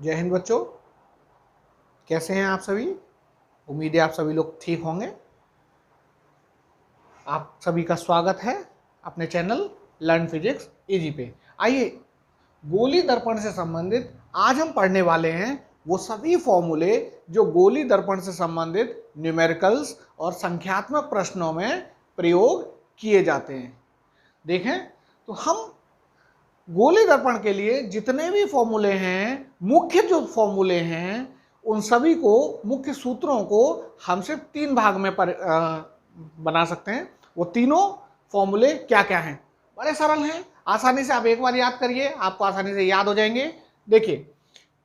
जय हिंद बच्चों, कैसे हैं आप सभी। उम्मीद है आप सभी लोग ठीक होंगे। आप सभी का स्वागत है अपने चैनल लर्न फिजिक्स इजी पे। आइए, गोली दर्पण से संबंधित आज हम पढ़ने वाले हैं वो सभी फॉर्मूले जो गोली दर्पण से संबंधित न्यूमेरिकल्स और संख्यात्मक प्रश्नों में प्रयोग किए जाते हैं। देखें तो हम गोली दर्पण के लिए जितने भी फॉर्मूले हैं, मुख्य जो फॉर्मूले हैं, उन सभी को, मुख्य सूत्रों को हम सिर्फ 3 भाग में बना सकते हैं। वो तीनों फॉर्मूले क्या क्या हैं? बड़े सरल हैं, आसानी से आप एक बार याद करिए, आपको आसानी से याद हो जाएंगे। देखिए,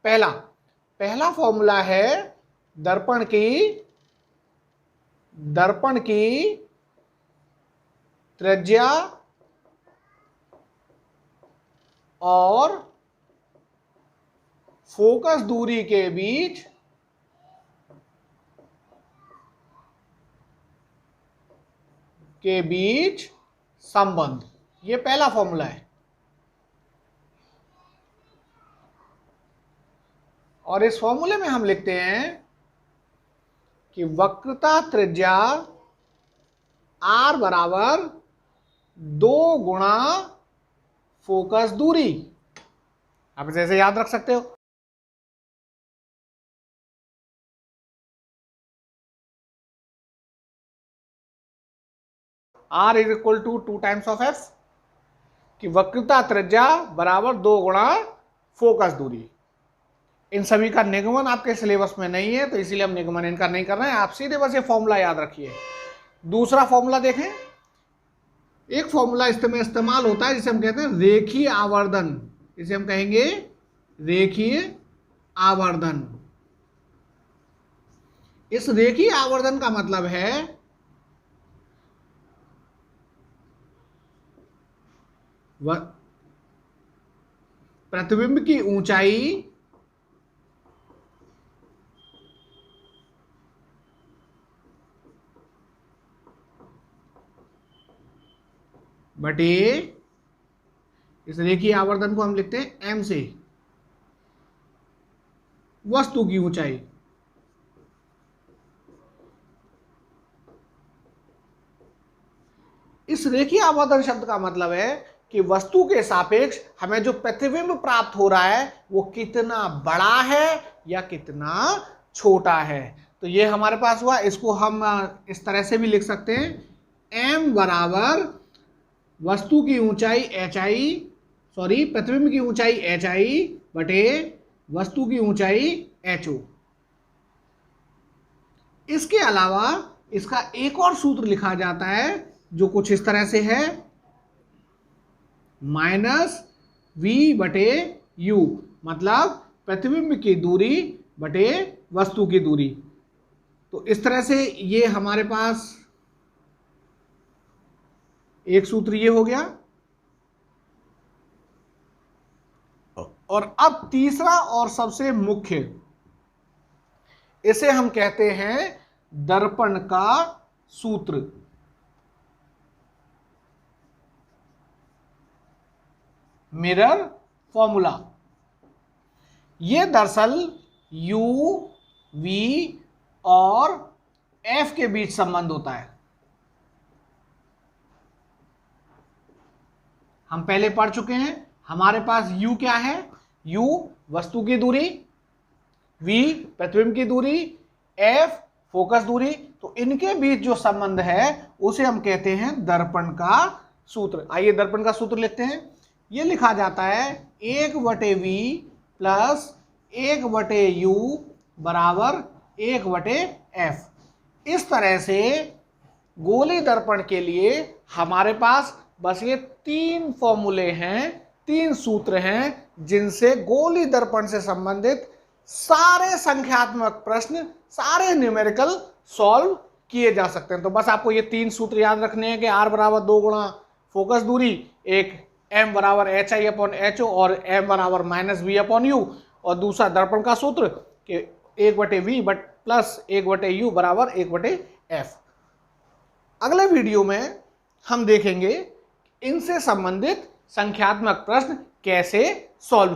पहला फॉर्मूला है दर्पण की त्रिज्या और फोकस दूरी के बीच संबंध। ये पहला फॉर्मूला है। और इस फॉर्मूले में हम लिखते हैं कि वक्रता त्रिज्या r बराबर 2 गुणा फोकस दूरी। आप इसे ऐसे याद रख सकते हो। r is equal to 2 times of f, कि वक्रता त्रिज्या बराबर 2 गुणा फोकस दूरी। इन सभी का निगमन आपके सिलेबस में नहीं है, तो इसीलिए हम निगमन इनका नहीं कर रहे हैं। आप सीधे बस ये फॉर्मूला याद रखिए। दूसरा फॉर्मूला देखें, एक फॉर्मूला इसमें इस्तेमाल होता है जिसे हम कहते हैं रेखीय आवर्धन। इसे हम कहेंगे रेखीय आवर्धन। इस रेखीय आवर्धन का मतलब है प्रतिबिंब की ऊंचाई बटे, इस रेखीय आवर्धन को हम लिखते हैं m से, वस्तु की ऊंचाई। इस रेखीय आवर्धन शब्द का मतलब है कि वस्तु के सापेक्ष हमें जो प्रतिबिंब प्राप्त हो रहा है वो कितना बड़ा है या कितना छोटा है। तो ये हमारे पास हुआ। इसको हम इस तरह से भी लिख सकते हैं, m बराबर वस्तु की ऊंचाई प्रतिबिंब की ऊंचाई hi बटे वस्तु की ऊंचाई ho। इसके अलावा इसका एक और सूत्र लिखा जाता है जो कुछ इस तरह से है, -v बटे u, मतलब प्रतिबिंब की दूरी बटे वस्तु की दूरी। तो इस तरह से ये हमारे पास एक सूत्र ये हो गया। और अब तीसरा और सबसे मुख्य, इसे हम कहते हैं दर्पण का सूत्र। Mirror formula. यह दरअसल u, v और f के बीच संबंध होता है। हम पहले पढ़ चुके हैं। हमारे पास u क्या है? u वस्तु की दूरी, v प्रतिबिंब की दूरी, f फोकस दूरी। तो इनके बीच जो संबंध है उसे हम कहते हैं दर्पण का सूत्र। आइए दर्पण का सूत्र लिखते हैं। ये लिखा जाता है 1/v प्लस 1/u बराबर 1/f। इस तरह से गोली दर्पण के लिए हमारे पास बस ये 3 फॉर्मूले हैं, 3 सूत्र हैं जिनसे गोली दर्पण से संबंधित सारे संख्यात्मक प्रश्न, सारे न्यूमेरिकल सॉल्व किए जा सकते हैं। तो बस आपको ये 3 सूत्र याद रखने हैं कि r बराबर 2 गुणा फोकस दूरी, एक m बराबर hi/ho और m बराबर -v/u, और दूसरा दर्पण का सूत्र कि 1/v प्लस 1/u बराबर 1/f। अगले वीडियो में हम देखेंगे इनसे संबंधित संख्यात्मक प्रश्न कैसे सॉल्व